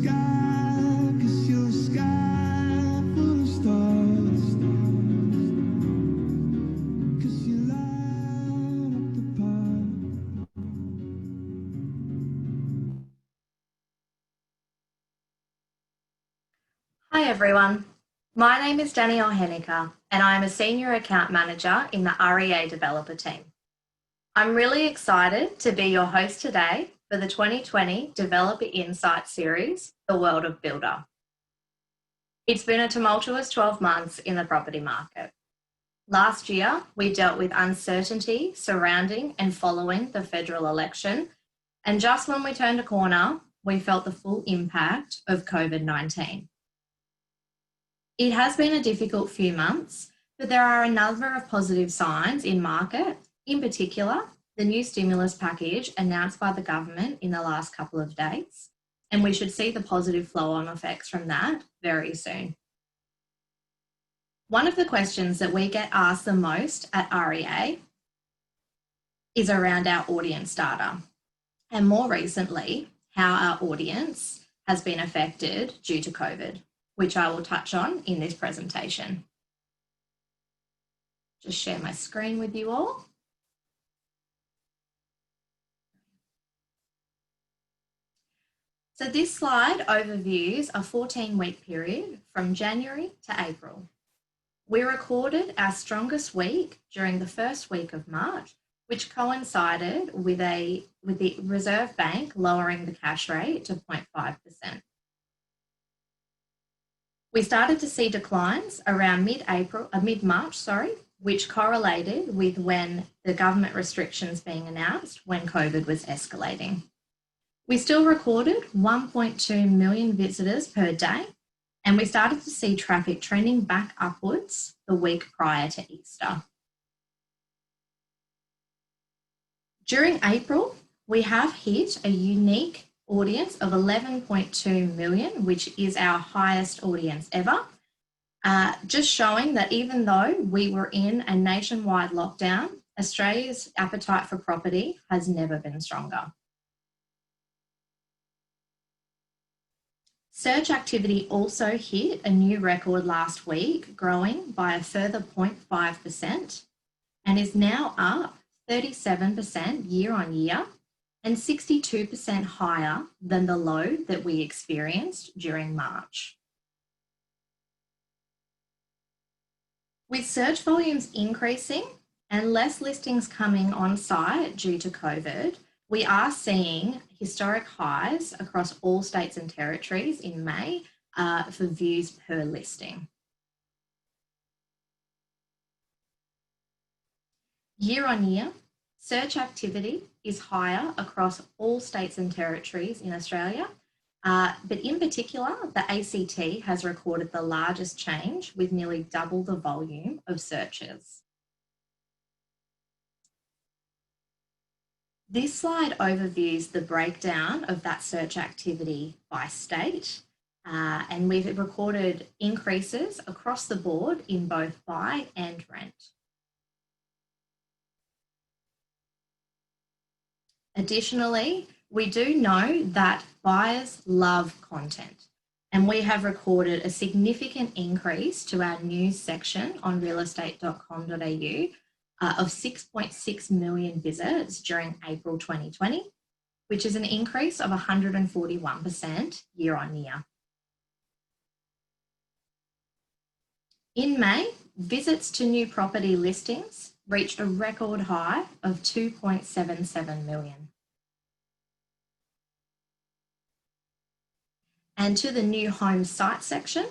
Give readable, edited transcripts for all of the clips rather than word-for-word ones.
sky, 'cause you're a sky full of stars. 'Cause you light up the path. Hi everyone, my name is Danielle Henniker and I'm a Senior Account Manager in the REA Developer team. I'm really excited to be your host today for the 2020 Developer Insight Series, The World of Builder. It's been a tumultuous 12 months in the property market. Last year, we dealt with uncertainty surrounding and following the federal election, and just when we turned a corner, we felt the full impact of COVID-19. It has been a difficult few months, but there are a number of positive signs in market, in particular, the new stimulus package announced by the government in the last couple of days, and we should see the positive flow-on effects from that very soon. One of the questions that we get asked the most at REA is around our audience data, and more recently, how our audience has been affected due to COVID, which I will touch on in this presentation. Just share my screen with you all. So this slide overviews a 14-week period from January to April. We recorded our strongest week during the first week of March, which coincided with the Reserve Bank lowering the cash rate to 0.5%. We started to see declines around mid-March, which correlated with when the government restrictions being announced when COVID was escalating. We still recorded 1.2 million visitors per day, and we started to see traffic trending back upwards the week prior to Easter. During April, we have hit a unique audience of 11.2 million, which is our highest audience ever, just showing that even though we were in a nationwide lockdown, Australia's appetite for property has never been stronger. Search activity also hit a new record last week, growing by a further 0.5% and is now up 37% year on year and 62% higher than the low that we experienced during March. With search volumes increasing and less listings coming on site due to COVID, we are seeing historic highs across all states and territories in May for views per listing. Year on year, search activity is higher across all states and territories in Australia, but in particular, the ACT has recorded the largest change with nearly double the volume of searches. This slide overviews the breakdown of that search activity by state, and we've recorded increases across the board in both buy and rent. Additionally, we do know that buyers love content, and we have recorded a significant increase to our news section on realestate.com.au of 6.6 million visits during April 2020, which is an increase of 141% year on year. In May, visits to new property listings reached a record high of 2.77 million. And to the new home site section,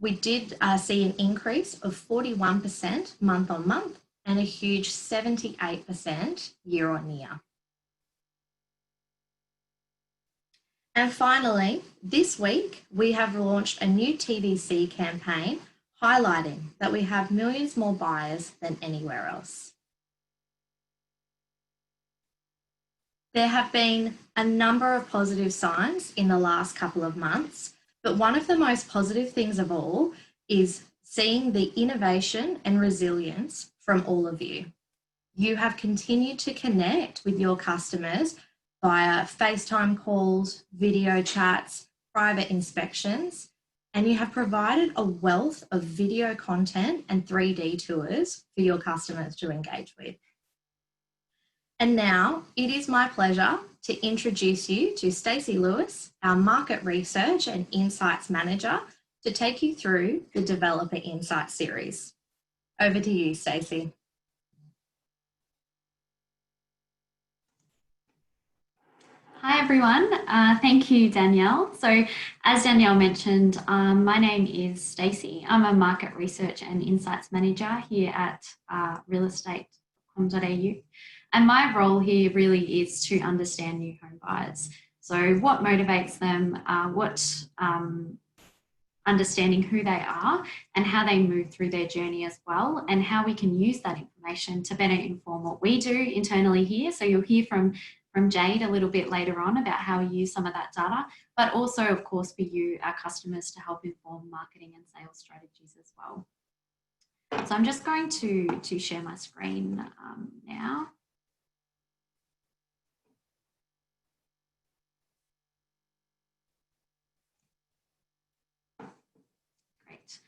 we did see an increase of 41% month on month and a huge 78% year on year. And finally, this week, we have launched a new TVC campaign highlighting that we have millions more buyers than anywhere else. There have been a number of positive signs in the last couple of months, but one of the most positive things of all is seeing the innovation and resilience from all of you. You have continued to connect with your customers via FaceTime calls, video chats, private inspections, and you have provided a wealth of video content and 3D tours for your customers to engage with. And now it is my pleasure to introduce you to Stacey Lewis, our Market Research and Insights Manager, to take you through the Developer Insight series. Over to you, Stacey. Hi everyone, thank you Danielle. So as Danielle mentioned, my name is Stacey. I'm a Market Research and Insights Manager here at realestate.com.au, and my role here really is to understand new home buyers. So what motivates them, understanding who they are and how they move through their journey as well, and how we can use that information to better inform what we do internally here. So you'll hear from Jade a little bit later on about how we use some of that data, but also of course for you, our customers, to help inform marketing and sales strategies as well. So I'm just going to share my screen now. Great.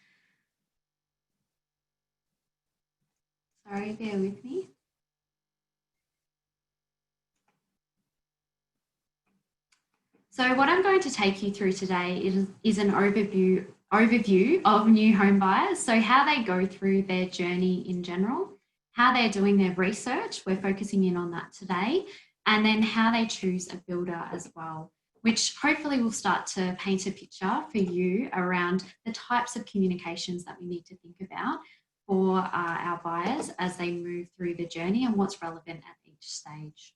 Sorry, bear with me. So what I'm going to take you through today is an overview of new home buyers. So how they go through their journey in general, how they're doing their research, we're focusing in on that today, and then how they choose a builder as well, which hopefully will start to paint a picture for you around the types of communications that we need to think about for our buyers as they move through the journey and what's relevant at each stage.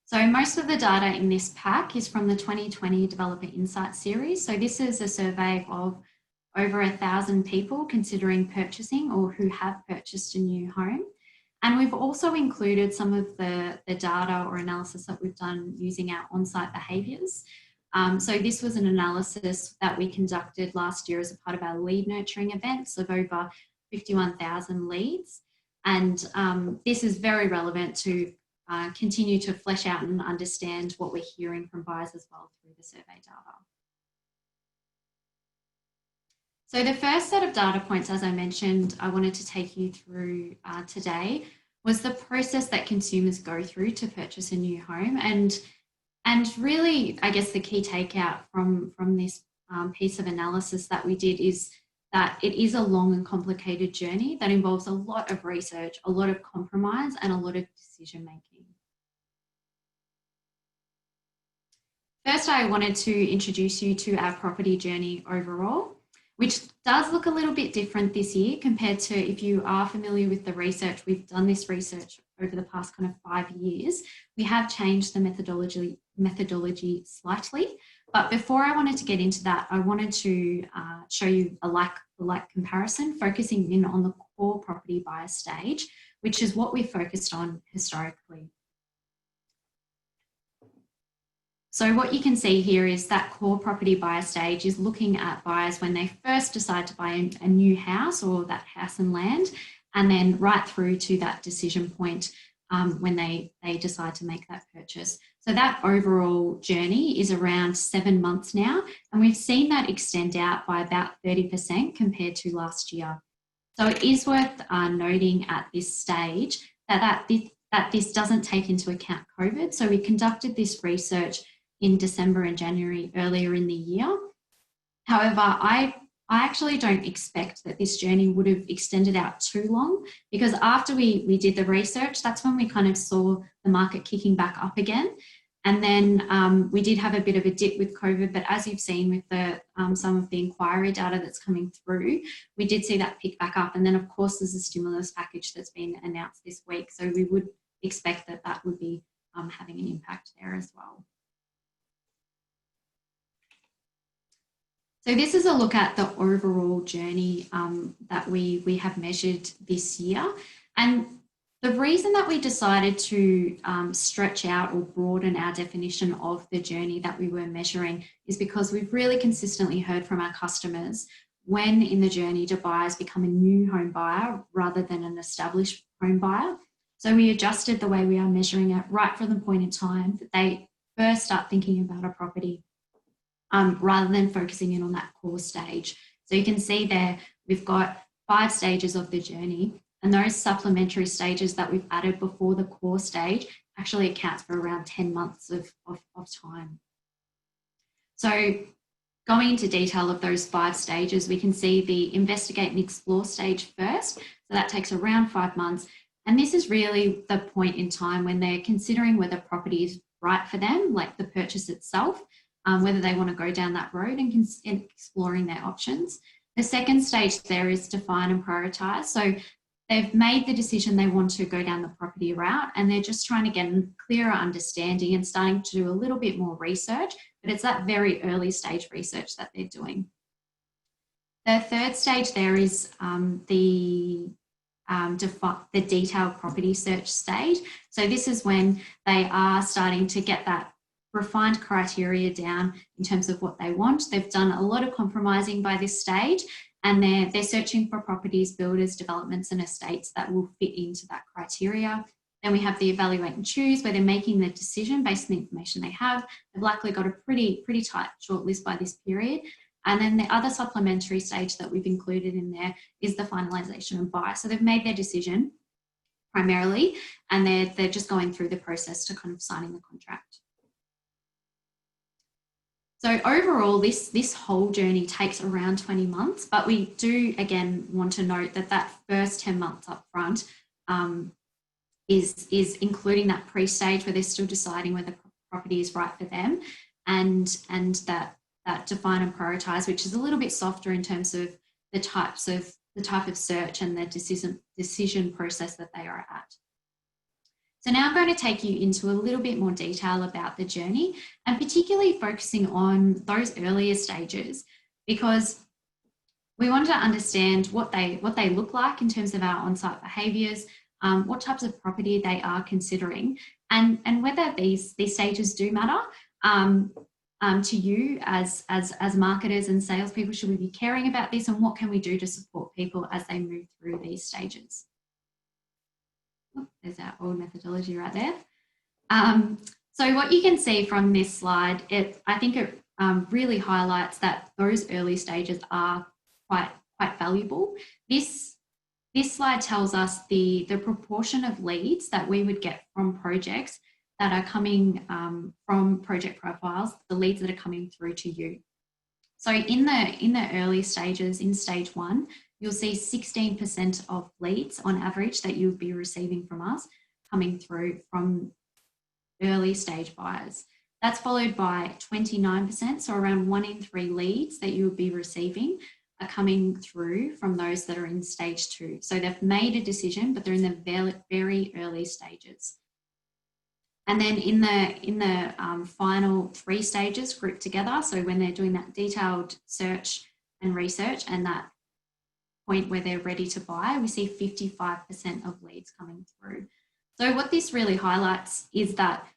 So most of the data in this pack is from the 2020 Developer Insights series. So this is a survey of over 1,000 people considering purchasing or who have purchased a new home. And we've also included some of the data or analysis that we've done using our on-site behaviours. So this was an analysis that we conducted last year as a part of our lead nurturing events of over 51,000 leads. And this is very relevant to continue to flesh out and understand what we're hearing from buyers as well through the survey data. So the first set of data points, as I mentioned, I wanted to take you through today was the process that consumers go through to purchase a new home. And really, I guess the key takeout from this piece of analysis that we did is that it is a long and complicated journey that involves a lot of research, a lot of compromise, and a lot of decision making. First, I wanted to introduce you to our property journey overall, which does look a little bit different this year compared to if you are familiar with the research. We've done this research over the past kind of 5 years. We have changed the methodology slightly. But before I wanted to get into that, I wanted to show you a like comparison, focusing in on the core property buyer stage, which is what we focused on historically. So what you can see here is that core property buyer stage is looking at buyers when they first decide to buy a new house or that house and land, and then right through to that decision point when they decide to make that purchase. So that overall journey is around 7 months now, and we've seen that extend out by about 30% compared to last year. So it is worth noting at this stage that this doesn't take into account COVID. So we conducted this research in December and January earlier in the year. However, I actually don't expect that this journey would have extended out too long, because after we did the research, that's when we kind of saw the market kicking back up again. And then we did have a bit of a dip with COVID, but as you've seen with the some of the inquiry data that's coming through, we did see that pick back up. And then of course there's a stimulus package that's been announced this week. So we would expect that that would be having an impact there as well. So this is a look at the overall journey that we have measured this year. And the reason that we decided to stretch out or broaden our definition of the journey that we were measuring is because we've really consistently heard from our customers when in the journey do buyers become a new home buyer rather than an established home buyer. So we adjusted the way we are measuring it right from the point in time that they first start thinking about a property. rather than focusing in on that core stage. So you can see there, we've got 5 stages of the journey, and those supplementary stages that we've added before the core stage actually accounts for around 10 months of time. So going into detail of those 5 stages, we can see the investigate and explore stage first. So that takes around 5 months. And this is really the point in time when they're considering whether property is right for them, like the purchase itself, whether they want to go down that road and exploring their options. The second stage there is define and prioritise. So they've made the decision they want to go down the property route, and they're just trying to get a clearer understanding and starting to do a little bit more research, but it's that very early stage research that they're doing. The third stage there is the detailed property search stage. So this is when they are starting to get that refined criteria down in terms of what they want. They've done a lot of compromising by this stage, and they're searching for properties, builders, developments and estates that will fit into that criteria. Then we have the evaluate and choose, where they're making the decision based on the information they have. They've likely got a pretty tight shortlist by this period. And then the other supplementary stage that we've included in there is the finalisation and buy. So they've made their decision primarily, and they're just going through the process to kind of signing the contract. So overall, this whole journey takes around 20 months, but we do, again, want to note that that first 10 months up front is including that pre-stage where they're still deciding whether property is right for them, and that define and prioritise, which is a little bit softer in terms of the type of search and the decision process that they are at. So now I'm going to take you into a little bit more detail about the journey, and particularly focusing on those earlier stages, because we want to understand what they look like in terms of our on-site behaviours, what types of property they are considering, and whether these stages do matter to you as marketers and salespeople. Should we be caring about this, and what can we do to support people as they move through these stages? Oh, there's our old methodology right there. So what you can see from this slide, I think it really highlights that those early stages are quite valuable. This slide tells us the proportion of leads that we would get from projects that are coming from project profiles, the leads that are coming through to you. So in the early stages, in stage 1, you'll see 16% of leads on average that you'll be receiving from us coming through from early stage buyers. That's followed by 29%, so around 1 in 3 leads that you will be receiving are coming through from those that are in stage 2. So they've made a decision, but they're in the very early stages. And then in the final 3 stages grouped together, so when they're doing that detailed search and research and that point where they're ready to buy, we see 55% of leads coming through. So what this really highlights is that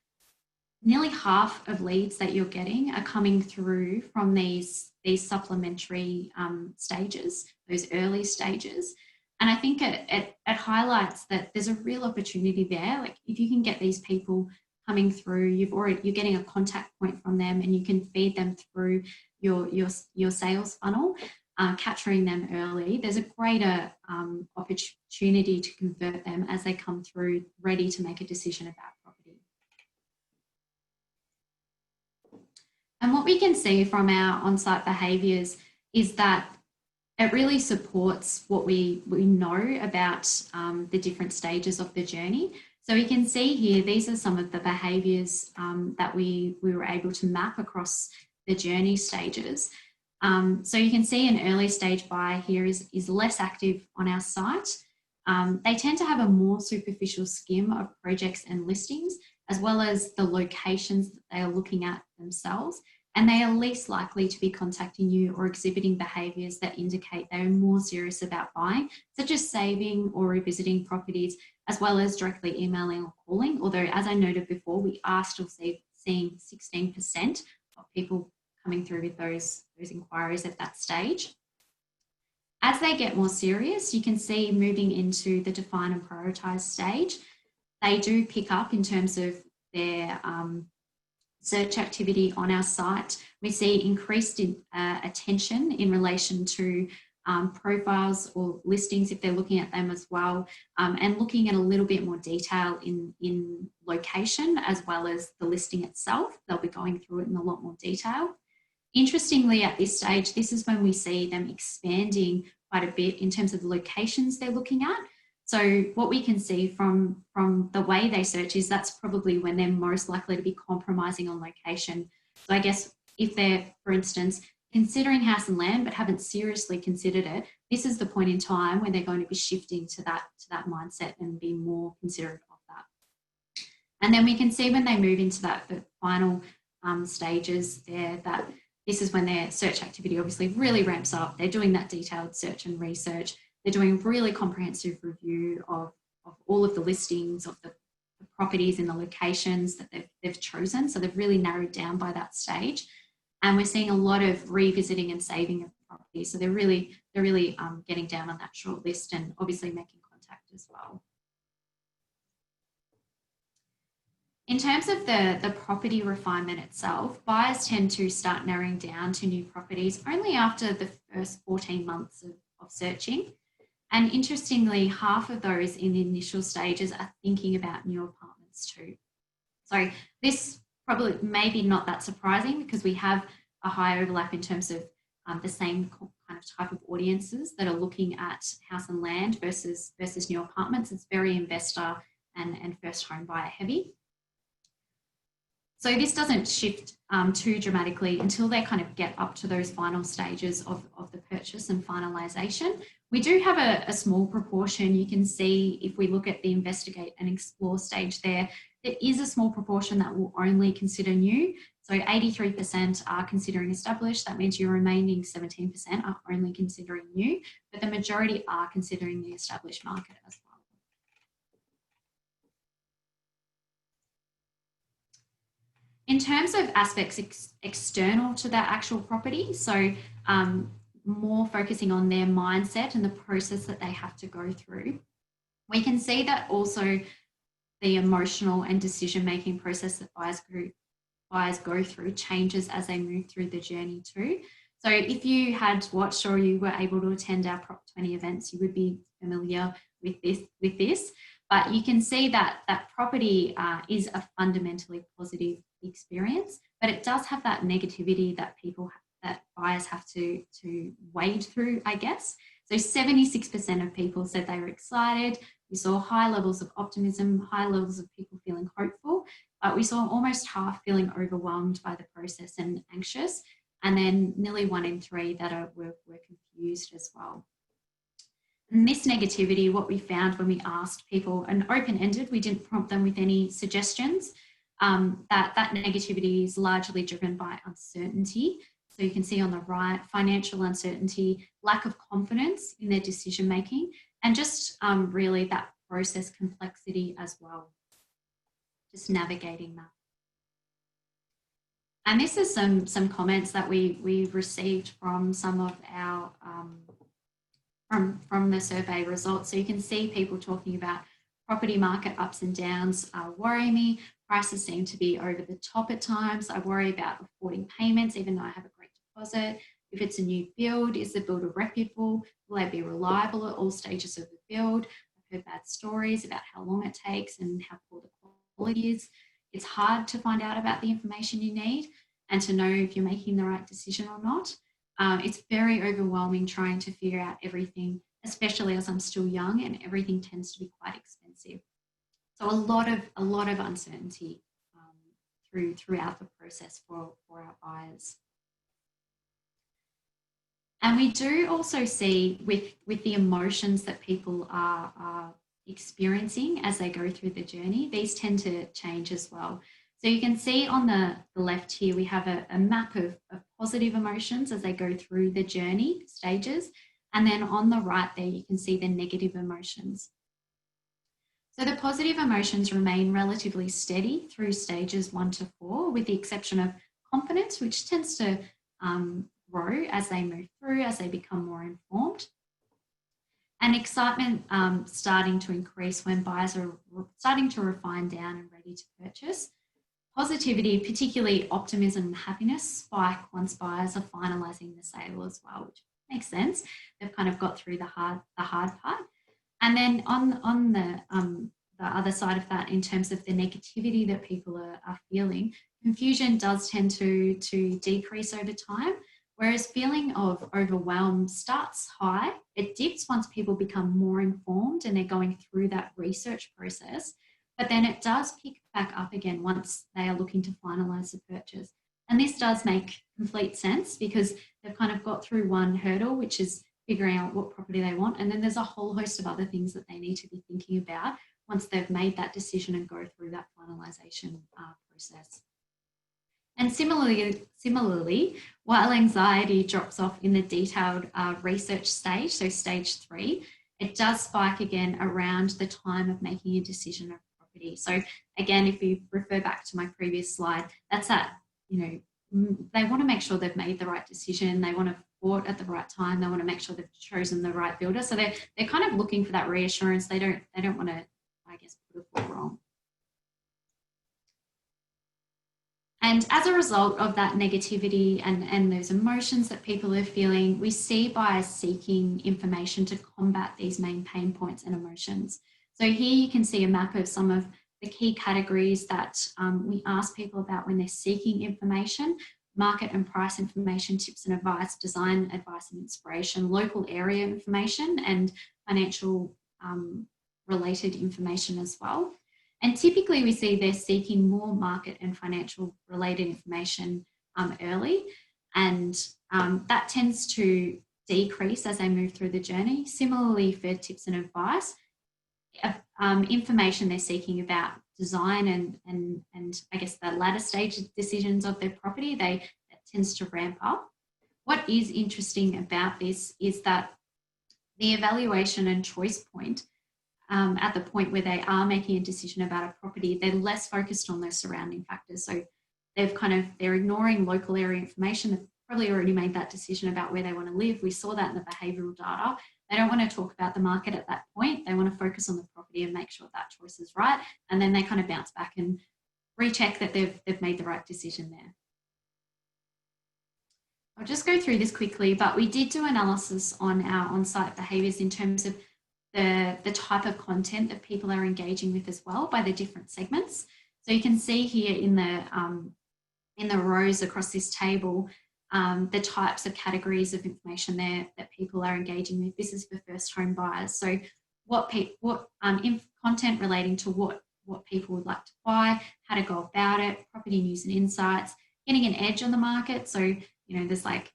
nearly half of leads that you're getting are coming through from these supplementary stages, those early stages. And I think it highlights that there's a real opportunity there. Like if you can get these people coming through, you're getting a contact point from them, and you can feed them through your sales funnel, capturing them early. There's a greater opportunity to convert them as they come through ready to make a decision about property. And what we can see from our on-site behaviours is that it really supports what we know about the different stages of the journey. So we can see here, these are some of the behaviours that we were able to map across the journey stages. So you can see an early stage buyer here is less active on our site. They tend to have a more superficial skim of projects and listings, as well as the locations that they are looking at themselves. And they are least likely to be contacting you or exhibiting behaviours that indicate they are more serious about buying, such as saving or revisiting properties, as well as directly emailing or calling. Although, as I noted before, we are still seeing 16% of people coming through with those inquiries at that stage. As they get more serious, you can see moving into the define and prioritise stage, they do pick up in terms of their search activity on our site. We see increased attention in relation to profiles or listings if they're looking at them as well, and looking at a little bit more detail in location as well as the listing itself. They'll be going through it in a lot more detail. Interestingly, at this stage, this is when we see them expanding quite a bit in terms of the locations they're looking at. So what we can see from the way they search is that's probably when they're most likely to be compromising on location. So I guess if they're, for instance, considering house and land but haven't seriously considered it, this is the point in time when they're going to be shifting to that mindset and be more considerate of that. And then we can see when they move into the final stages there, that this is when their search activity obviously really ramps up. They're doing that detailed search and research. They're doing really comprehensive review of all of the listings, of the properties and the locations that they've chosen. So they've really narrowed down by that stage. And we're seeing a lot of revisiting and saving of properties. So they're really getting down on that short list and obviously making contact as well. In terms of the property refinement itself, buyers tend to start narrowing down to new properties only after the first 14 months of searching. And interestingly, half of those in the initial stages are thinking about new apartments too. So this probably maybe not that surprising because we have a high overlap in terms of the same kind of type of audiences that are looking at house and land versus new apartments. It's very investor and first home buyer heavy. So this doesn't shift too dramatically until they kind of get up to those final stages of the purchase and finalisation. We do have a small proportion. You can see if we look at the investigate and explore stage there is a small proportion that will only consider new. So 83% are considering established. That means your remaining 17% are only considering new, but the majority are considering the established market as well. In terms of aspects external to that actual property, so more focusing on their mindset and the process that they have to go through, we can see that also the emotional and decision-making process that buyers go through changes as they move through the journey too. So if you had watched or you were able to attend our Prop 20 events, you would be familiar with this. But you can see that property is a fundamentally positive experience, but it does have that negativity that buyers have to wade through, I guess. So 76% of people said they were excited. We saw high levels of optimism, high levels of people feeling hopeful, but we saw almost half feeling overwhelmed by the process and anxious, and then nearly 1 in 3 that were confused as well. And this negativity, what we found when we asked people, and open-ended, we didn't prompt them with any suggestions, that negativity is largely driven by uncertainty. So you can see on the right, financial uncertainty, lack of confidence in their decision-making, and just really that process complexity as well, just navigating that. And this is some comments that we received from some of our, from the survey results. So you can see people talking about property market ups and downs worry me. Prices seem to be over the top at times. I worry about affording payments, even though I have a great deposit. If it's a new build, is the builder reputable? Will they be reliable at all stages of the build? I've heard bad stories about how long it takes and how poor the quality is. It's hard to find out about the information you need and to know if you're making the right decision or not. It's very overwhelming trying to figure out everything, especially as I'm still young and everything tends to be quite expensive. So a lot of uncertainty throughout the process for our buyers. And we do also see with the emotions that people are experiencing as they go through the journey, these tend to change as well. So you can see on the left here, we have a map of positive emotions as they go through the journey stages. And then on the right there, you can see the negative emotions. So the positive emotions remain relatively steady through stages 1 to 4, with the exception of confidence, which tends to grow as they move through, as they become more informed. And excitement starting to increase when buyers are starting to refine down and ready to purchase. Positivity, particularly optimism and happiness, spike once buyers are finalising the sale as well, which makes sense. They've kind of got through the hard part. And then on the other side of that, in terms of the negativity that people are feeling, confusion does tend to decrease over time, whereas feeling of overwhelm starts high. It dips once people become more informed and they're going through that research process, but then it does pick back up again once they are looking to finalise the purchase. And this does make complete sense because they've kind of got through one hurdle, which is figuring out what property they want. And then there's a whole host of other things that they need to be thinking about once they've made that decision and go through that finalisation process. And similarly, while anxiety drops off in the detailed research stage, so stage 3, it does spike again around the time of making a decision of property. So again, if you refer back to my previous slide, that's that, they want to make sure they've made the right decision. They want to bought at the right time. They want to make sure they've chosen the right builder. So they're kind of looking for that reassurance. They don't want to, I guess, put a foot wrong. And as a result of that negativity and those emotions that people are feeling, we see buyers seeking information to combat these main pain points and emotions. So here you can see a map of some of the key categories that we ask people about when they're seeking information: market and price information, tips and advice, design advice and inspiration, local area information, and financial related information as well. And typically we see they're seeking more market and financial related information early, and that tends to decrease as they move through the journey. Similarly for tips and advice, information they're seeking about design and I guess the latter stage decisions of their property, that tends to ramp up. What is interesting about this is that the evaluation and choice point, at the point where they are making a decision about a property, they're less focused on those surrounding factors. So they're ignoring local area information. They've probably already made that decision about where they want to live. We saw that in the behavioural data. They don't want to talk about the market at that point. They want to focus on the property and make sure that choice is right. And then they kind of bounce back and recheck that they've made the right decision there. I'll just go through this quickly, but we did do analysis on our on-site behaviours in terms of the type of content that people are engaging with as well by the different segments. So you can see here in the rows across this table, the types of categories of information there that people are engaging with. This is for first home buyers. So what content relating to what people would like to buy, how to go about it, property news and insights, getting an edge on the market. So, there's like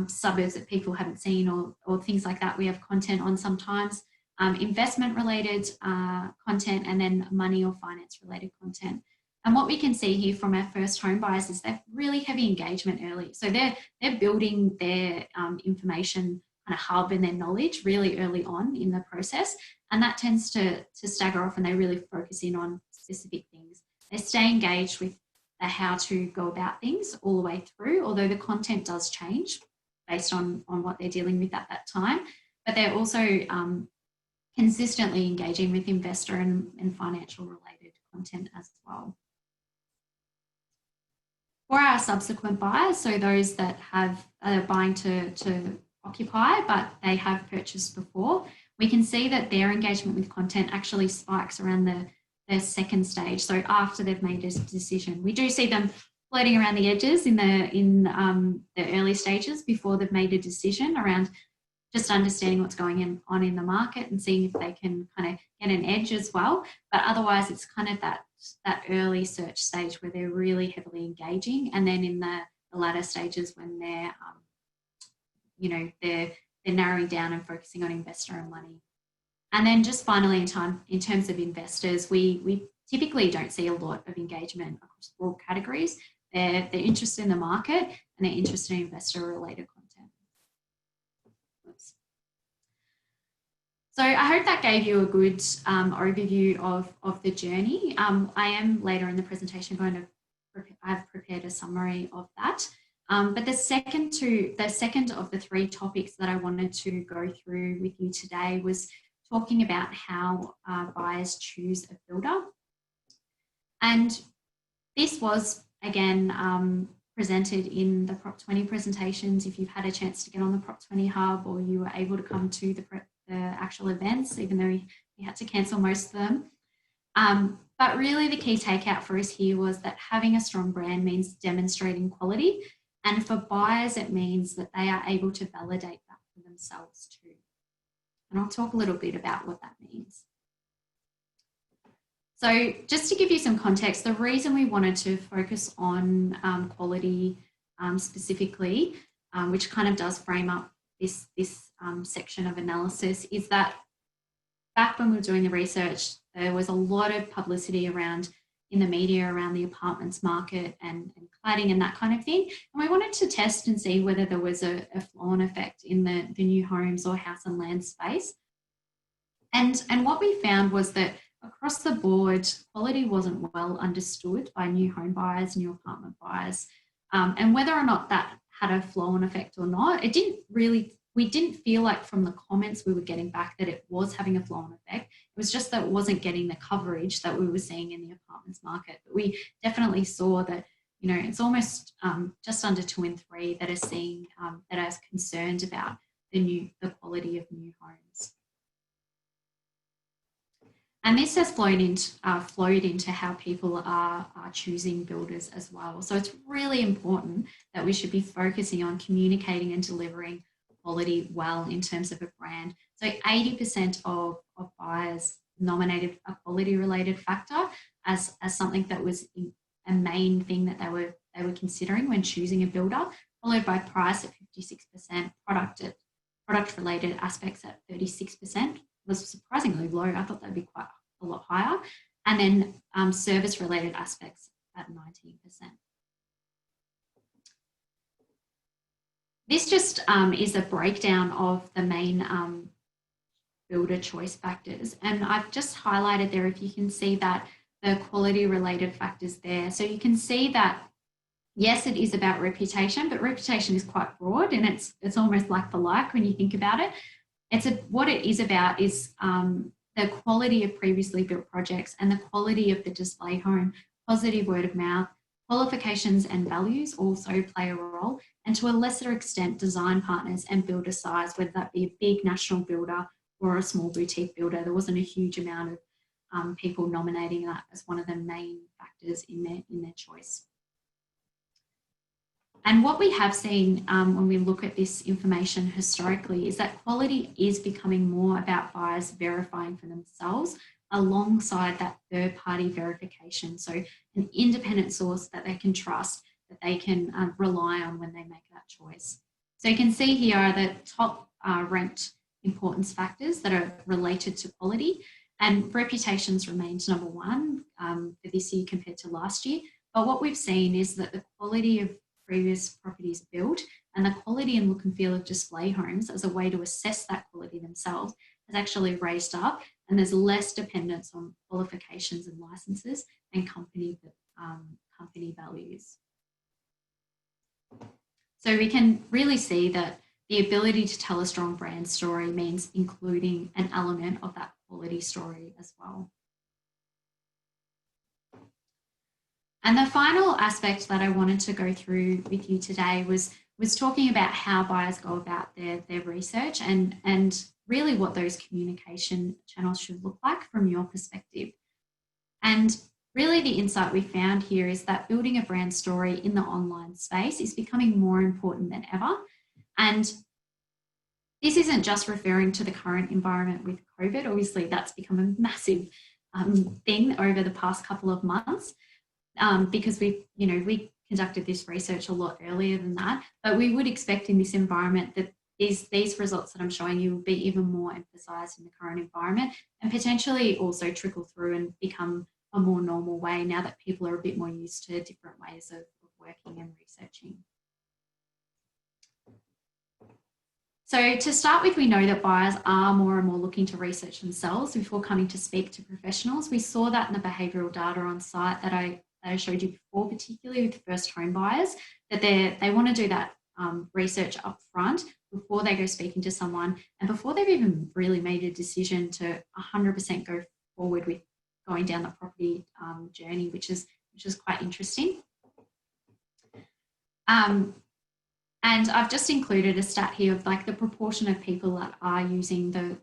suburbs that people haven't seen or things like that. We have content on sometimes. Investment related content, and then money or finance related content. And what we can see here from our first home buyers is they've really heavy engagement early. So they're building their information kind of hub and their knowledge really early on in the process. And that tends to stagger off, and they really focus in on specific things. They stay engaged with the how to go about things all the way through, although the content does change based on what they're dealing with at that time. But they're also consistently engaging with investor and financial related content as well. For our subsequent buyers, so those that are buying to occupy, but they have purchased before, we can see that their engagement with content actually spikes around their second stage. So after they've made a decision, we do see them floating around the edges in the early stages before they've made a decision around just understanding what's going on in the market and seeing if they can kind of get an edge as well. But otherwise, it's kind of that early search stage where they're really heavily engaging, and then in the latter stages when they're, they're narrowing down and focusing on investor and money. And then just finally, in terms of investors, we typically don't see a lot of engagement across all categories. They're interested in the market and they're interested in investor-related content. Oops. So I hope that gave you a good overview of the journey. I am later in the presentation I've prepared a summary of that. But the second of the three topics that I wanted to go through with you today was talking about how buyers choose a builder. And This was, again, presented in the Prop 20 presentations. If you've had a chance to get on the Prop 20 Hub, or you were able to come to the actual events, even though we had to cancel most of them. But really the key takeout for us here was that having a strong brand means demonstrating quality. And for buyers, it means that they are able to validate that for themselves too. And I'll talk a little bit about what that means. So just to give you some context, the reason we wanted to focus on quality specifically, which kind of does frame up this section of analysis, is that back when we were doing the research, there was a lot of publicity around in the media around the apartments market and cladding and that kind of thing. And we wanted to test and see whether there was a flow-on effect in the new homes or house and land space. And what we found was that across the board, quality wasn't well understood by new home buyers, new apartment buyers. And whether or not that had a flow-on effect or not, we didn't feel like from the comments we were getting back that it was having a flow-on effect. It was just that it wasn't getting the coverage that we were seeing in the apartments market. But we definitely saw that, it's almost just under 2 in 3 that are seeing, that are concerned about the quality of new homes. And this has flowed into how people are choosing builders as well. So it's really important that we should be focusing on communicating and delivering quality well in terms of a brand. So 80% of buyers nominated a quality related factor as something that was a main thing that they were considering when choosing a builder, followed by price at 56%, product related aspects at 36%. Was surprisingly low. I thought that'd be quite a lot higher. And then service related aspects at 19%. This just is a breakdown of the main builder choice factors. And I've just highlighted there, if you can see that, the quality related factors there. So you can see that, yes, it is about reputation, but reputation is quite broad and it's almost like for like when you think about it. What it is about is the quality of previously built projects and the quality of the display home, positive word of mouth, qualifications and values also play a role, and to a lesser extent, design partners and builder size, whether that be a big national builder or a small boutique builder. There wasn't a huge amount of people nominating that as one of the main factors in their choice. And what we have seen when we look at this information historically is that quality is becoming more about buyers verifying for themselves alongside that third-party verification. So an independent source that they can trust, that they can rely on when they make that choice. So you can see here are the top ranked importance factors that are related to quality, and reputations remains number 1 for this year compared to last year. But what we've seen is that the quality of previous properties built and the quality and look and feel of display homes as a way to assess that quality themselves has actually raised up, and there's less dependence on qualifications and licenses and company values. So we can really see that the ability to tell a strong brand story means including an element of that quality story as well. And the final aspect that I wanted to go through with you today was talking about how buyers go about their research and really what those communication channels should look like from your perspective. And really the insight we found here is that building a brand story in the online space is becoming more important than ever. And this isn't just referring to the current environment with COVID. Obviously, that's become a massive thing over the past couple of months. Because we conducted this research a lot earlier than that, but we would expect in this environment that these results that I'm showing you will be even more emphasised in the current environment and potentially also trickle through and become a more normal way now that people are a bit more used to different ways of working and researching. So to start with, we know that buyers are more and more looking to research themselves before coming to speak to professionals. We saw that in the behavioural data on site that I showed you before, particularly with first home buyers, that they want to do that research up front before they go speaking to someone and before they've even really made a decision to 100% go forward with going down the property journey, which is which is quite interesting. And I've just included a stat here of like the proportion of people that are using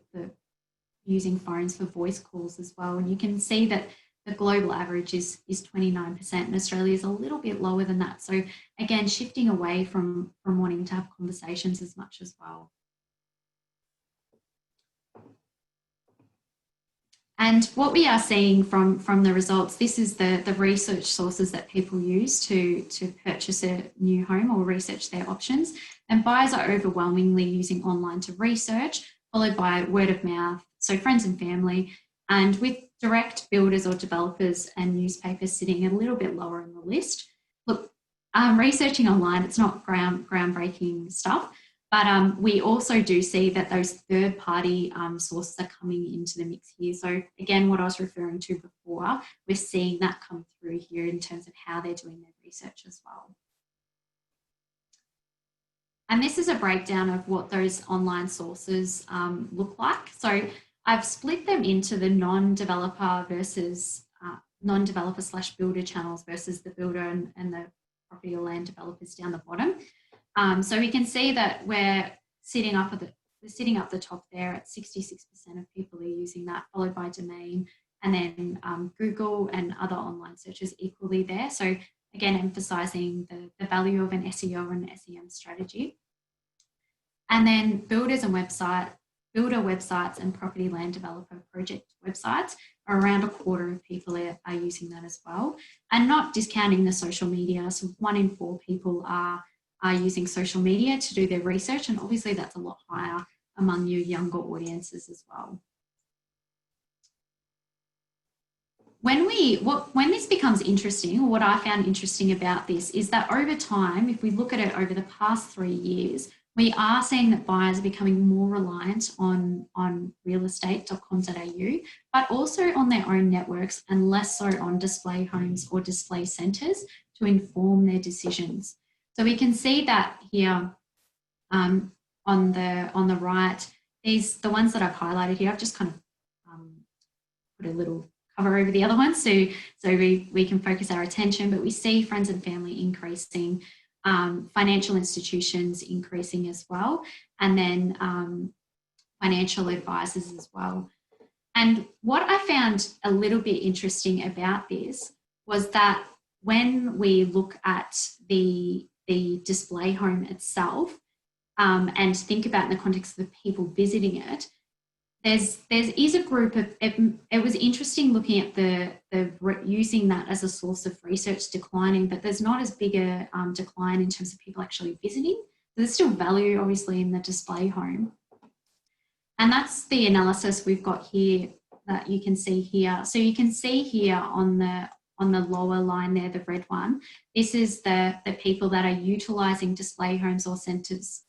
using phones for voice calls as well. And you can see that the global average is 29%, and Australia is a little bit lower than that. So again, shifting away from wanting to have conversations as much as well. And what we are seeing from the results, this is the research sources that people use to purchase a new home or research their options. And buyers are overwhelmingly using online to research, followed by word of mouth, so friends and family, and with direct builders or developers and newspapers sitting a little bit lower in the list. Look, researching online, it's not groundbreaking stuff, but we also do see that those third-party sources are coming into the mix here. So again, what I was referring to before, we're seeing that come through here in terms of how they're doing their research as well. And this is a breakdown of what those online sources look like. So I've split them into the non-developer versus non-developer / builder channels versus the builder and the property or land developers down the bottom. So we can see that we're sitting up the top there at 66% of people are using that, followed by Domain, and then Google and other online searches equally there. So again, emphasising the value of an SEO and SEM strategy. And then builder websites and property land developer project websites are around a quarter of people are using that as well. And not discounting the social media. So 1 in 4 people are using social media to do their research. And obviously that's a lot higher among your younger audiences as well. When this becomes interesting, or what I found interesting about this is that over time, if we look at it over the past 3 years, we are seeing that buyers are becoming more reliant on realestate.com.au, but also on their own networks and less so on display homes or display centres to inform their decisions. So we can see that here on the right, the ones that I've highlighted here, I've just kind of put a little cover over the other ones so we can focus our attention, but we see friends and family increasing, financial institutions increasing as well, and then financial advisors as well. And what I found a little bit interesting about this was that when we look at the display home itself and think about in the context of the people visiting it, there is a group of, it was interesting looking at the using that as a source of research declining, but there's not as big a decline in terms of people actually visiting. There's still value obviously in the display home. And that's the analysis we've got here that you can see here. So you can see here on the lower line there, the red one, this is the people that are utilising display homes or centres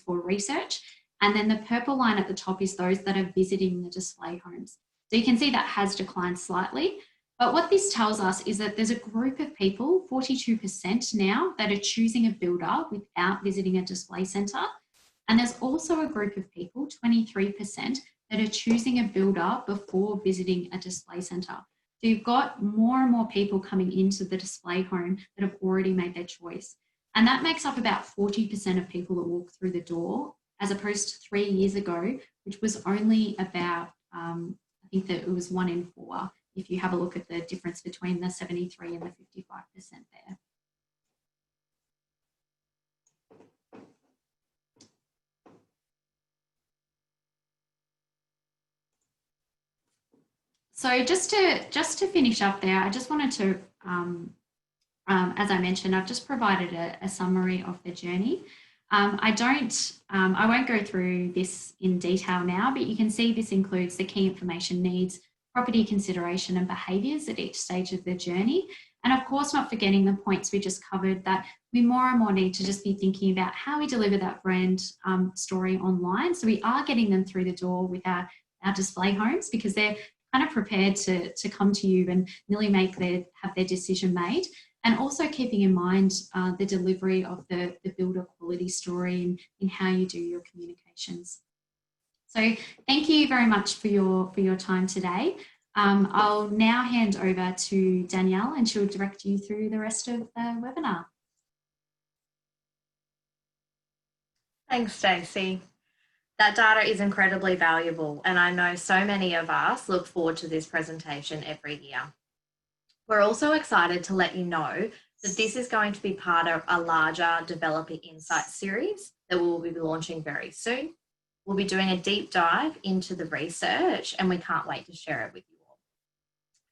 for research. And then the purple line at the top is those that are visiting the display homes. So you can see that has declined slightly. But what this tells us is that there's a group of people, 42% now, that are choosing a builder without visiting a display centre. And there's also a group of people, 23%, that are choosing a builder before visiting a display centre. So you've got more and more people coming into the display home that have already made their choice. And that makes up about 40% of people that walk through the door, as opposed to 3 years ago, which was only about, I think that it was 1 in 4, if you have a look at the difference between the 73 and the 55% there. So just to finish up there, I just wanted to, as I mentioned, I've just provided a summary of the journey. I won't go through this in detail now, but you can see this includes the key information needs, property consideration and behaviours at each stage of the journey. And of course, not forgetting the points we just covered, that we more and more need to just be thinking about how we deliver that brand story online. So we are getting them through the door with our display homes, because they're kind of prepared to come to you and nearly have their decision made. And also keeping in mind the delivery of the builder quality story in how you do your communications. So thank you very much for your time today. I'll now hand over to Danielle and she'll direct you through the rest of the webinar. Thanks, Stacey. That data is incredibly valuable, and I know so many of us look forward to this presentation every year. We're also excited to let you know that this is going to be part of a larger Developer Insight series that we'll be launching very soon. We'll be doing a deep dive into the research, and we can't wait to share it with you all.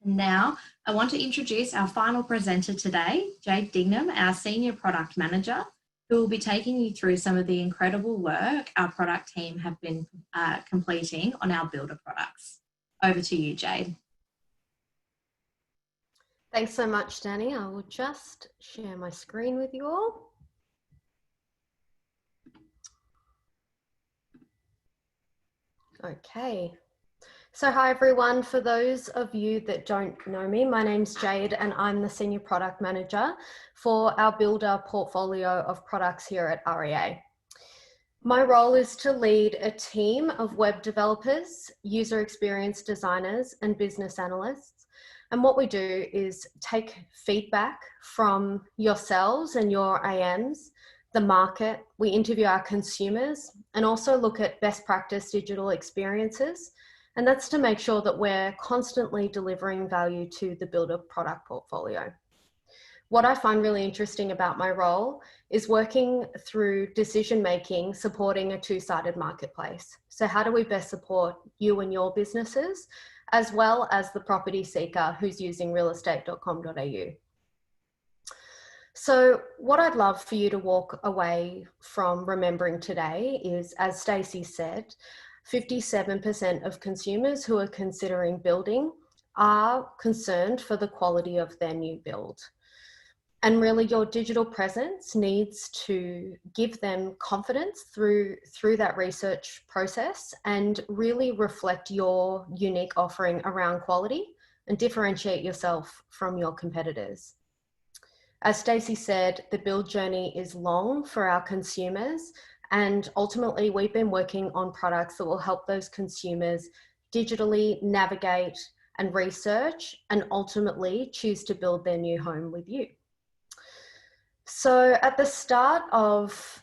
Now, I want to introduce our final presenter today, Jade Dignam, our Senior Product Manager, who will be taking you through some of the incredible work our product team have been completing on our builder products. Over to you, Jade. Thanks so much, Danny. I will just share my screen with you all. Okay. So hi everyone, for those of you that don't know me, my name's Jade and I'm the Senior Product Manager for our Builder portfolio of products here at REA. My role is to lead a team of web developers, user experience designers and business analysts. And what we do is take feedback from yourselves and your AMs, the market, we interview our consumers and also look at best practice digital experiences. And that's to make sure that we're constantly delivering value to the Builder product portfolio. What I find really interesting about my role is working through decision-making, supporting a two-sided marketplace. So how do we best support you and your businesses, as well as the property seeker who's using realestate.com.au? So what I'd love for you to walk away from remembering today is, as Stacey said, 57% of consumers who are considering building are concerned for the quality of their new build. And really your digital presence needs to give them confidence through that research process and really reflect your unique offering around quality and differentiate yourself from your competitors. As Stacey said, the build journey is long for our consumers, and ultimately we've been working on products that will help those consumers digitally navigate and research and ultimately choose to build their new home with you. So at the start of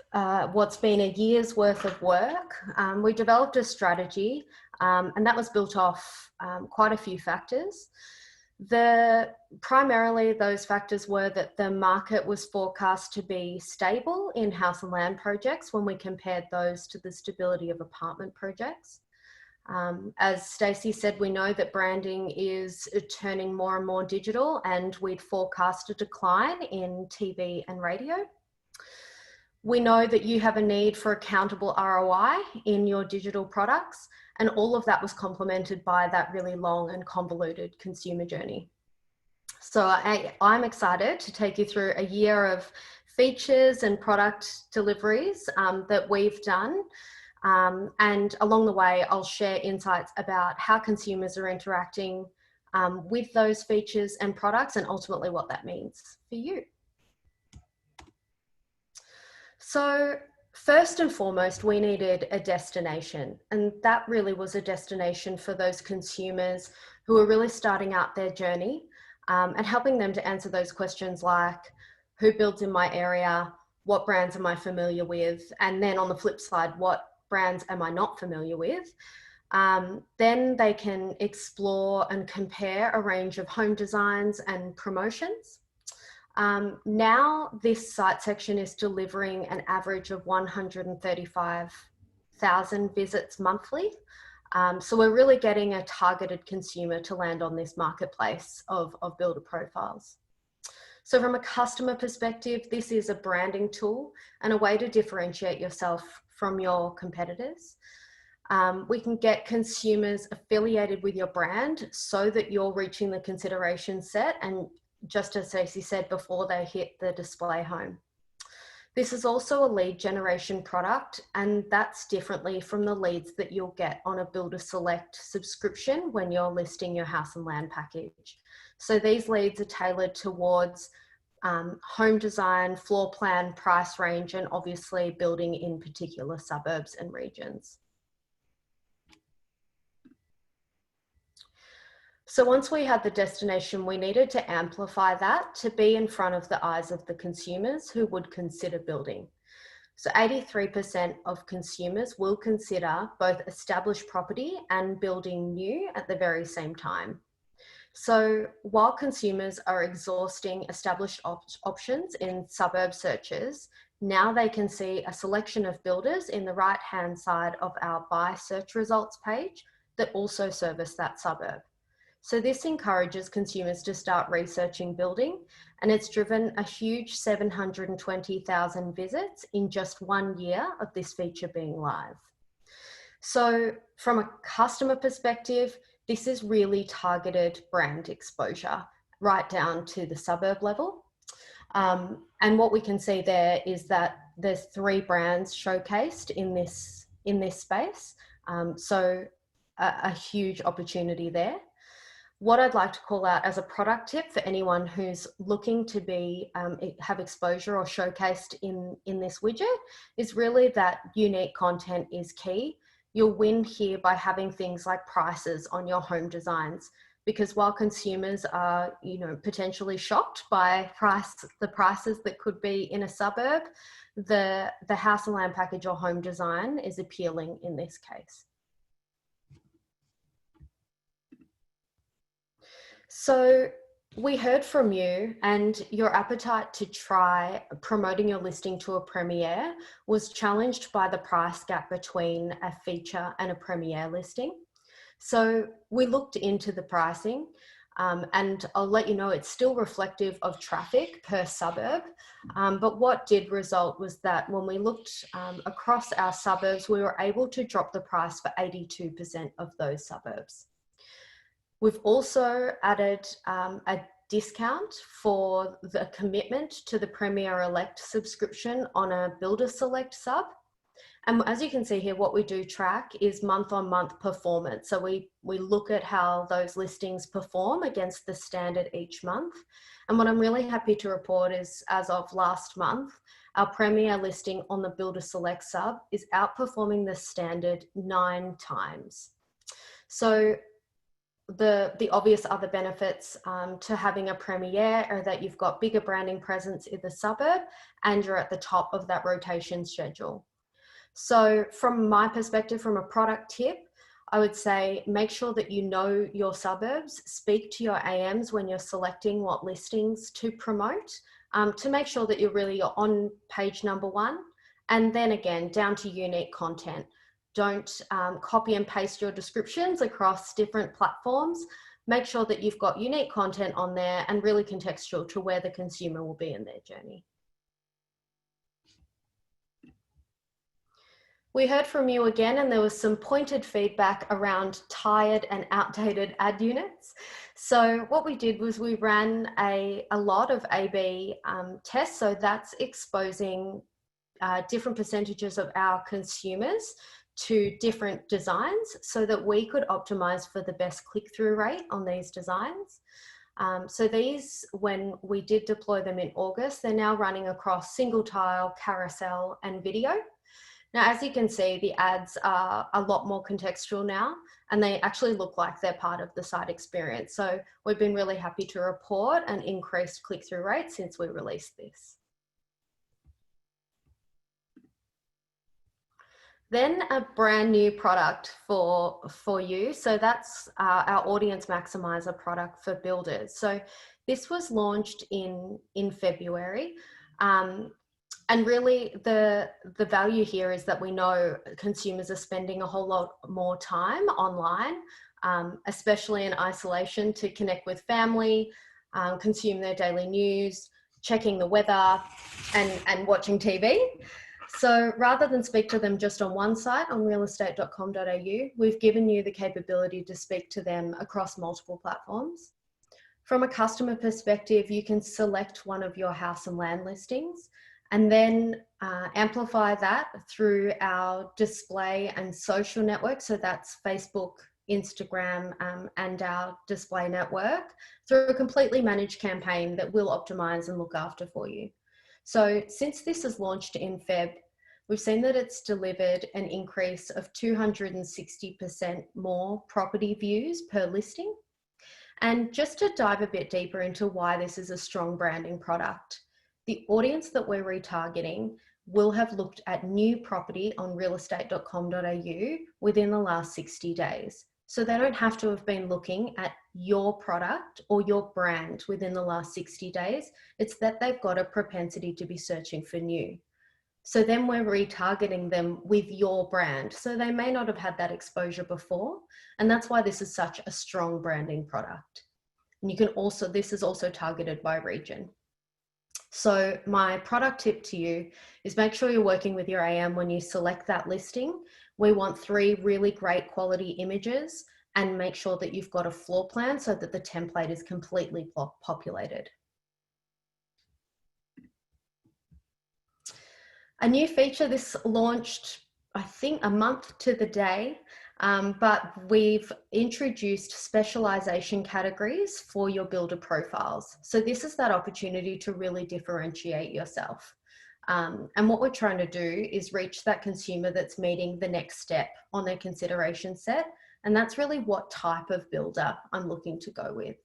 what's been a year's worth of work, we developed a strategy and that was built off quite a few factors. Primarily those factors were that the market was forecast to be stable in house and land projects when we compared those to the stability of apartment projects. As Stacey said, we know that branding is turning more and more digital, and we'd forecast a decline in TV and radio. We know that you have a need for accountable ROI in your digital products, and all of that was complemented by that really long and convoluted consumer journey. So I'm excited to take you through a year of features and product deliveries that we've done. And along the way, I'll share insights about how consumers are interacting with those features and products, and ultimately what that means for you. So first and foremost, we needed a destination, and that really was a destination for those consumers who are really starting out their journey and helping them to answer those questions like, who builds in my area? What brands am I familiar with? And then on the flip side, what brands am I not familiar with? Then they can explore and compare a range of home designs and promotions. Now this site section is delivering an average of 135,000 visits monthly. So we're really getting a targeted consumer to land on this marketplace of builder profiles. So from a customer perspective, this is a branding tool and a way to differentiate yourself from your competitors. We can get consumers affiliated with your brand so that you're reaching the consideration set, and just as Stacey said, before they hit the display home. This is also a lead generation product, and that's differently from the leads that you'll get on a Builder Select subscription when you're listing your house and land package. So these leads are tailored towards home design, floor plan, price range, and obviously building in particular suburbs and regions. So once we had the destination, we needed to amplify that to be in front of the eyes of the consumers who would consider building. So 83% of consumers will consider both established property and building new at the very same time. So while consumers are exhausting established options in suburb searches, now they can see a selection of builders in the right-hand side of our buy search results page that also service that suburb. So this encourages consumers to start researching building, and it's driven a huge 720,000 visits in just 1 year of this feature being live. So from a customer perspective, this is really targeted brand exposure right down to the suburb level. And what we can see there is that there's 3 brands showcased in this space. So a huge opportunity there. What I'd like to call out as a product tip for anyone who's looking to be have exposure or showcased in this widget is really that unique content is key. You'll win here by having things like prices on your home designs, because while consumers are, potentially shocked by the prices that could be in a suburb, the house and land package or home design is appealing in this case. So we heard from you, and your appetite to try promoting your listing to a premiere was challenged by the price gap between a feature and a premiere listing. So we looked into the pricing, and I'll let you know it's still reflective of traffic per suburb. But what did result was that when we looked across our suburbs, we were able to drop the price for 82% of those suburbs. We've also added a discount for the commitment to the Premier Elect subscription on a Builder Select sub. And as you can see here, what we do track is month-on-month performance. So we look at how those listings perform against the standard each month. And what I'm really happy to report is, as of last month, our Premier listing on the Builder Select sub is outperforming the standard 9 times. So the obvious other benefits to having a premiere are that you've got bigger branding presence in the suburb and you're at the top of that rotation schedule. So from my perspective, from a product tip, I would say make sure that you know your suburbs, speak to your AMs when you're selecting what listings to promote, to make sure that you're really on page number 1. And then again, down to unique content. Don't copy and paste your descriptions across different platforms. Make sure that you've got unique content on there and really contextual to where the consumer will be in their journey. We heard from you again, and there was some pointed feedback around tired and outdated ad units. So what we did was we ran a lot of A/B tests. So that's exposing different percentages of our consumers to different designs so that we could optimize for the best click-through rate on these designs. So these, when we did deploy them in August, they're now running across single tile, carousel, and video. Now, as you can see, the ads are a lot more contextual now, and they actually look like they're part of the site experience. So we've been really happy to report an increased click-through rate since we released this. Then a brand new product for you. So that's our Audience Maximizer product for builders. So this was launched in February. And really the value here is that we know consumers are spending a whole lot more time online, especially in isolation, to connect with family, consume their daily news, checking the weather, and watching TV. So rather than speak to them just on one site on realestate.com.au, we've given you the capability to speak to them across multiple platforms. From a customer perspective, you can select one of your house and land listings and then amplify that through our display and social network. So that's Facebook, Instagram, and our display network through a completely managed campaign that we'll optimize and look after for you. So since this is launched in Feb, we've seen that it's delivered an increase of 260% more property views per listing. And just to dive a bit deeper into why this is a strong branding product, the audience that we're retargeting will have looked at new property on realestate.com.au within the last 60 days. So they don't have to have been looking at your product or your brand within the last 60 days. It's that they've got a propensity to be searching for new. So then we're retargeting them with your brand. So they may not have had that exposure before. And that's why this is such a strong branding product. And you can also, this is also targeted by region. So my product tip to you is make sure you're working with your AM when you select that listing. We want 3 really great quality images and make sure that you've got a floor plan so that the template is completely populated. A new feature, this launched, I think, a month to the day, but we've introduced specialization categories for your builder profiles. So this is that opportunity to really differentiate yourself. And what we're trying to do is reach that consumer that's meeting the next step on their consideration set. And that's really what type of builder I'm looking to go with.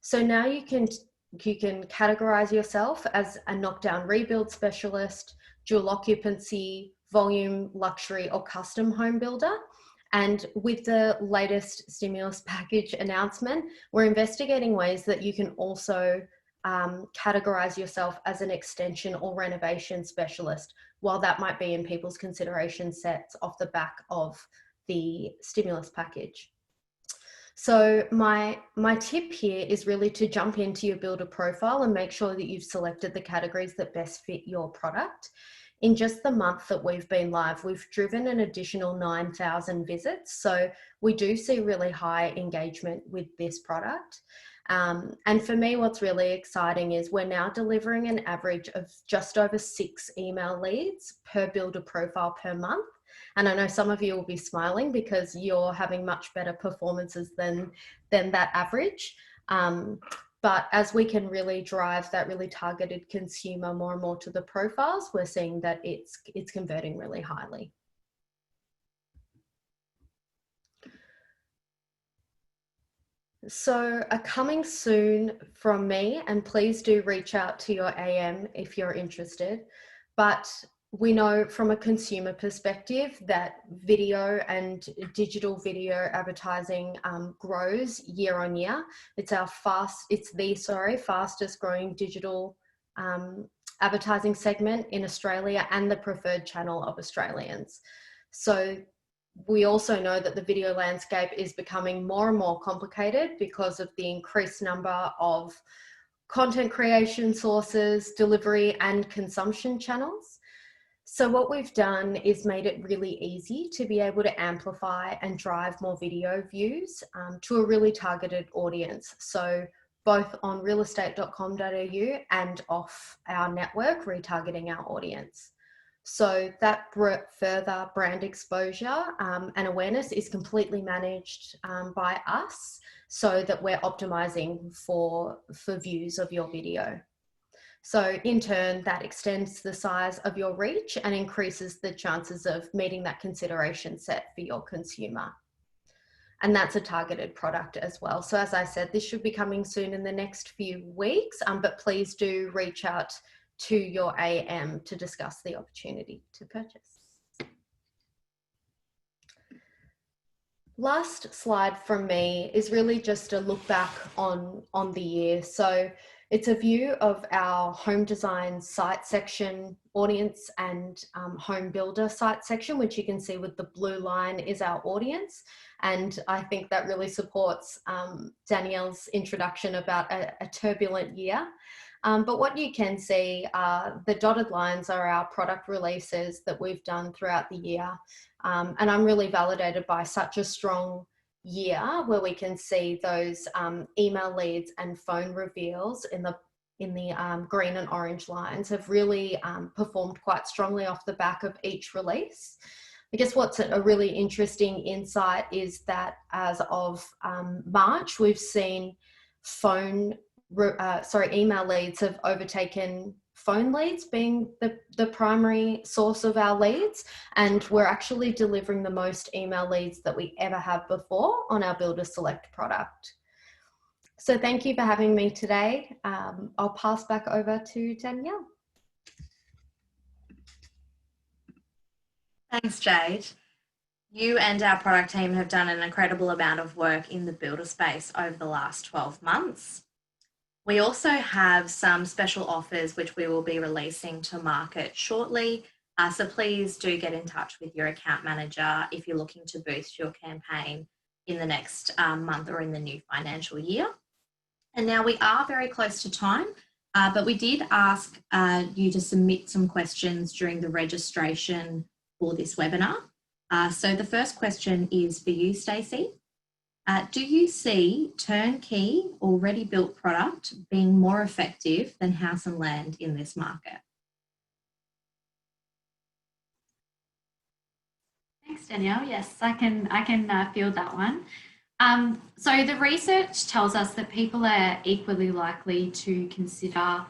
So now you can categorize yourself as a knockdown rebuild specialist, dual occupancy, volume, luxury, or custom home builder. And with the latest stimulus package announcement, we're investigating ways that you can also categorize yourself as an extension or renovation specialist, while that might be in people's consideration sets off the back of the stimulus package. So my tip here is really to jump into your builder profile and make sure that you've selected the categories that best fit your product. In just the month that we've been live, we've driven an additional 9,000 visits. So we do see really high engagement with this product. And for me, what's really exciting is we're now delivering an average of just over 6 email leads per builder profile per month. And I know some of you will be smiling because you're having much better performances than that average. But as we can really drive that really targeted consumer more and more to the profiles, we're seeing that it's converting really highly. So coming soon from me, and please do reach out to your AM if you're interested. But we know from a consumer perspective that video and digital video advertising grows year on year. It's the fastest growing digital advertising segment in Australia and the preferred channel of Australians. So we also know that the video landscape is becoming more and more complicated because of the increased number of content creation sources, delivery and consumption channels. So what we've done is made it really easy to be able to amplify and drive more video views to a really targeted audience. So both on realestate.com.au and off our network, retargeting our audience. So that further brand exposure and awareness is completely managed by us so that we're optimizing for views of your video. So in turn, that extends the size of your reach and increases the chances of meeting that consideration set for your consumer. And that's a targeted product as well. So as I said, this should be coming soon in the next few weeks, but please do reach out to your AM to discuss the opportunity to purchase. Last slide from me is really just a look back on the year. So it's a view of our home design site section, audience and home builder site section, which you can see with the blue line is our audience. And I think that really supports Danielle's introduction about a turbulent year. But what you can see, the dotted lines are our product releases that we've done throughout the year. And I'm really validated by such a strong year where we can see those email leads and phone reveals in the green and orange lines have really performed quite strongly off the back of each release. I guess what's a really interesting insight is that as of March, we've seen email leads have overtaken phone leads being the primary source of our leads, and we're actually delivering the most email leads that we ever have before on our Builder Select product. So thank you for having me today. I'll pass back over to Danielle. Thanks, Jade. You and our product team have done an incredible amount of work in the builder space over the last 12 months. We also have some special offers which we will be releasing to market shortly. So please do get in touch with your account manager if you're looking to boost your campaign in the next month or in the new financial year. And now we are very close to time, but we did ask you to submit some questions during the registration for this webinar. So the first question is for you, Stacey. Do you see turnkey or ready-built product being more effective than house and land in this market? Thanks, Danielle. Yes, I can field that one. So the research tells us that people are equally likely to consider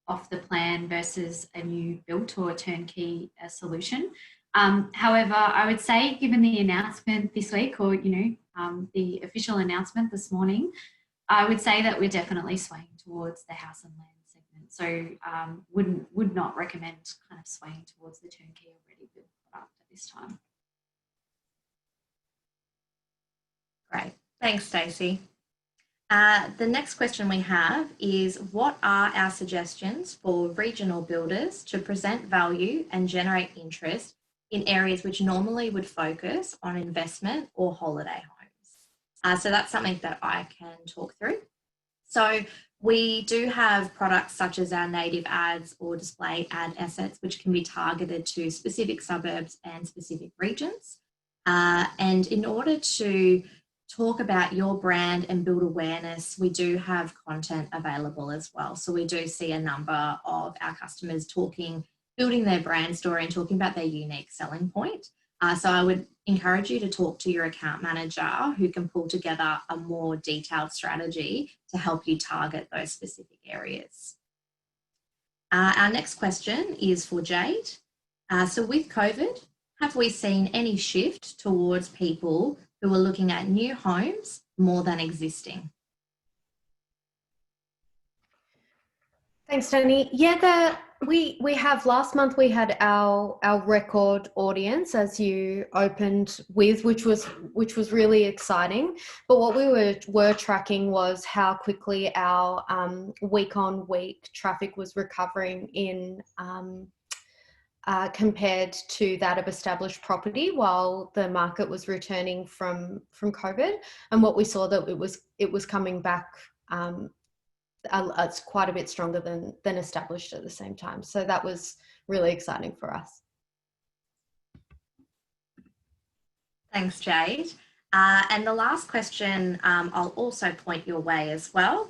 off the plan versus a new built or turnkey solution. However, I would say, given the announcement this week, or the official announcement this morning, I would say that we're definitely swaying towards the house and land segment. So would not recommend kind of swaying towards the turnkey or ready built product at this time. Great, thanks, Stacey. The next question we have is, what are our suggestions for regional builders to present value and generate interest in areas which normally would focus on investment or holiday homes? So that's something that I can talk through. So we do have products such as our native ads or display ad assets, which can be targeted to specific suburbs and specific regions. And in order to talk about your brand and build awareness, we do have content available as well. So we do see a number of our customers building their brand story and talking about their unique selling point. So I would encourage you to talk to your account manager who can pull together a more detailed strategy to help you target those specific areas. Our next question is for Jade. So with COVID, have we seen any shift towards people who are looking at new homes more than existing? Thanks, Tony. Yeah, we have last month we had our record audience, as you opened with, which was really exciting. But what we were tracking was how quickly our week on week traffic was recovering in compared to that of established property while the market was returning from COVID. And what we saw that it was coming back it's quite a bit stronger than established at the same time. So that was really exciting for us. Thanks, Jade. And the last question I'll also point your way as well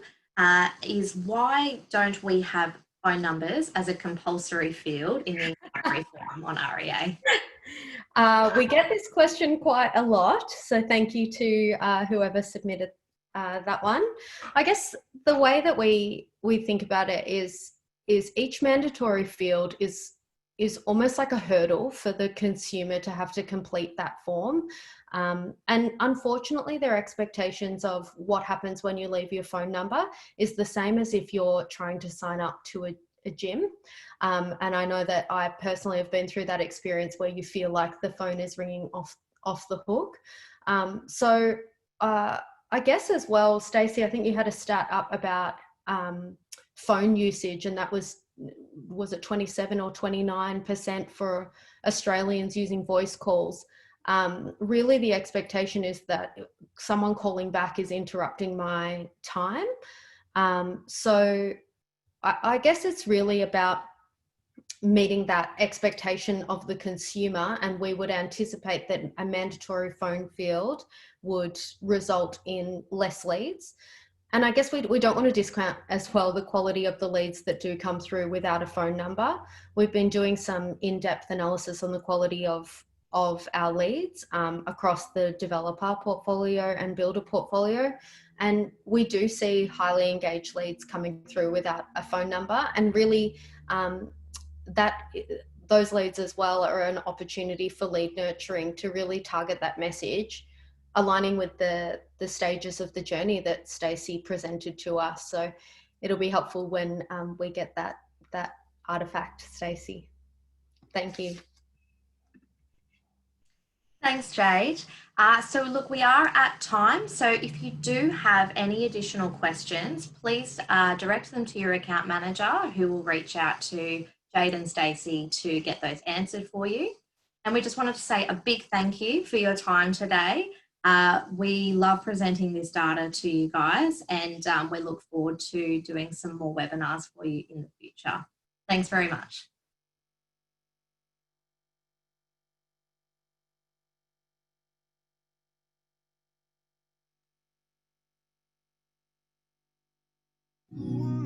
is, why don't we have phone numbers as a compulsory field in the inquiry form on REA? We get this question quite a lot, so thank you to whoever submitted that one. I guess the way that we think about it is each mandatory field is almost like a hurdle for the consumer to have to complete that form. And unfortunately, their expectations of what happens when you leave your phone number is the same as if you're trying to sign up to a gym. And I know that I personally have been through that experience where you feel like the phone is ringing off the hook. So I guess as well, Stacey, I think you had a stat up about phone usage, and that was it 27 or 29% for Australians using voice calls. Really, the expectation is that someone calling back is interrupting my time. So I guess it's really about meeting that expectation of the consumer, and we would anticipate that a mandatory phone field would result in less leads. And I guess we don't want to discount as well the quality of the leads that do come through without a phone number. We've been doing some in-depth analysis on the quality of our leads across the developer portfolio and builder portfolio. And we do see highly engaged leads coming through without a phone number. And really, those leads as well are an opportunity for lead nurturing to really target that message aligning with the stages of the journey that Stacey presented to us. So it'll be helpful when we get that artifact, Stacey. Thank you. Thanks, Jade. So look, we are at time. So if you do have any additional questions, please direct them to your account manager, who will reach out to Jade and Stacey to get those answered for you. And we just wanted to say a big thank you for your time today. We love presenting this data to you guys, and we look forward to doing some more webinars for you in the future. Thanks very much. Ooh.